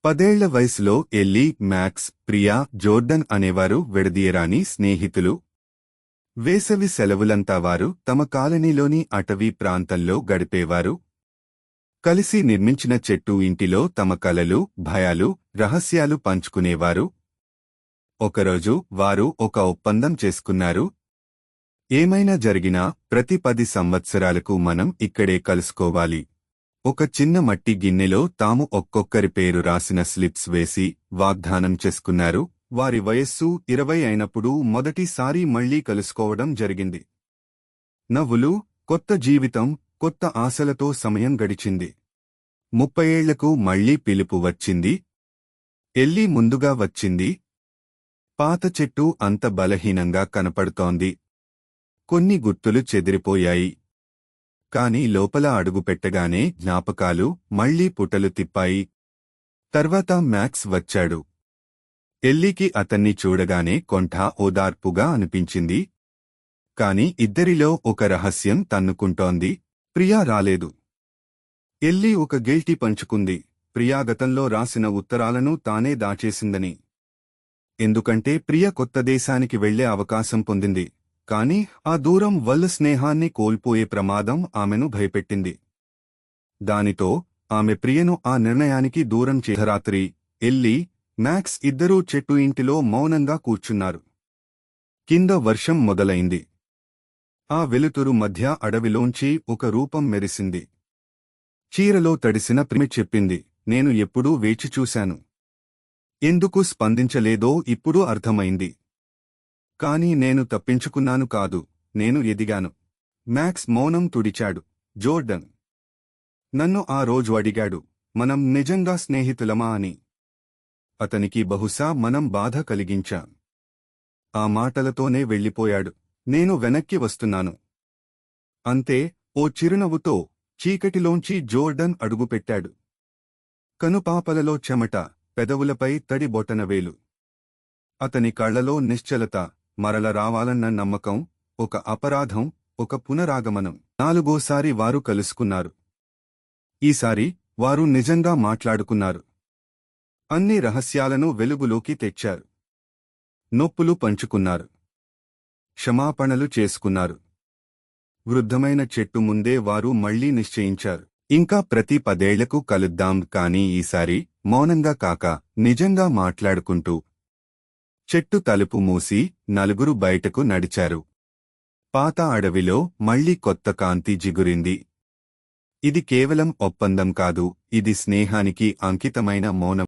10 ఏళ్ల వయసులో LG, max, Priya, Jordan అనేవారు విడదీయరాని స్నేహితులు. వేసవి సెలవులంతా వారు తమ కాలనీలోని అటవీ ప్రాంతంలో గడిపేవారు. కలిసి నిర్మించిన చెట్టు ఇంటిలో తమ కలలు, భయాలు, రహస్యాలు పంచుకునేవారు. ఒకరోజు వారు ఒక ఒప్పందం చేసుకున్నారు. ఏమైనా జరిగినా ప్రతి 10 సంవత్సరాలకు మనం ఇక్కడే కలుసుకోవాలి. ఒక చిన్న మట్టి గిన్నెలో తాము ఒక్కొక్కరి పేరు రాసిన స్లిప్స్ వేసి వాగ్దానం చేసుకున్నారు. వారి వయస్సు 20 అయినప్పుడు మొదటిసారి మళ్లీ కలుసుకోవడం జరిగింది. నవ్వులు, కొత్త జీవితం, కొత్త ఆశలతో సమయం గడిచింది. 30 ఏళ్లకు మళ్లీ పిలుపు వచ్చింది. ఎల్లీ ముందుగా వచ్చింది. పాత చెట్టు అంత బలహీనంగా కనపడుతోంది. కొన్ని గుర్తులు చెదిరిపోయాయి. కాని లోపల అడుగుపెట్టగానే జ్ఞాపకాలు మళ్లీ పుటలు తిప్పాయి. తర్వాత మ్యాక్స్ వచ్చాడు. ఎల్లీకి అతన్ని చూడగానే కొంఠ ఓదార్పుగా అనిపించింది. కాని ఇద్దరిలో ఒక రహస్యం తన్నుకుంటోంది. ప్రియా రాలేదు. ఎల్లీ ఒక గిల్టీ పంచుకుంది. ప్రియా గతంలో రాసిన ఉత్తరాలను తానే దాచేసిందని. ఎందుకంటే ప్రియ కొత్త దేశానికి వెళ్లే అవకాశం పొందింది. కాని ఆ దూరం వల్ల స్నేహాన్ని కోల్పోయే ప్రమాదం ఆమెను భయపెట్టింది. దానితో ఆమె ప్రియను ఆ నిర్ణయానికి దూరం రాత్రి ఎల్లీ, మ్యాక్స్ ఇద్దరూ చెట్టు ఇంటిలో మౌనంగా కూర్చున్నారు. కింద వర్షం మొదలైంది. ఆ వెలుతురు మధ్య అడవిలోంచి ఒక రూపం మెరిసింది. చీరలో తడిసిన ప్రిమి చెప్పింది, నేను ఎప్పుడూ వేచిచూశాను. ఎందుకు స్పందించలేదో ఇప్పుడు అర్థమైంది. కాని నేను తప్పించుకున్నాను కాదు, నేను ఎదిగాను. మ్యాక్స్ మౌనం తుడిచాడు. జోర్డన్ నన్ను ఆ రోజు అడిగాడు, మనం నిజంగా స్నేహితులమా అని. అతనికి బహుశా మనం బాధ కలిగించాం. ఆ మాటలతోనే వెళ్ళిపోయాడు. నేను వెనక్కి వస్తున్నాను. అంతే, ఓ చిరునవ్వుతో చీకటిలోంచి జోర్డన్ అడుగుపెట్టాడు. కనుపాపలలో చెమట, పెదవులపై తడి బొటనవేలు. అతని కళ్లలో నిశ్చలత, మరల రావాలన్న నమ్మకం, ఒక అపరాధం, ఒక పునరాగమనం. 4వోసారి వారు కలుసుకున్నారు. ఈసారి వారు నిజంగా మాట్లాడుకున్నారు. అన్ని రహస్యాలను వెలుగులోకి తెచ్చారు. నొప్పులు పంచుకున్నారు. క్షమాపణలు చేసుకున్నారు. వృద్ధమైన చెట్టు ముందే వారు మళ్లీ నిశ్చయించారు, ఇంకా ప్రతి 10 ఏళ్లకు కలుద్దాం, కానీ ఈసారి మౌనంగా కాక నిజంగా మాట్లాడుకుంటూ. చెట్టు తలుపు మూసి నలుగురు బయటకు నడిచారు. పాత అడవిలో మళ్లీ కొత్త కాంతి జిగురింది. ఇది కేవలం ఒప్పందం కాదు, ఇది స్నేహానికి అంకితమైన మౌనం.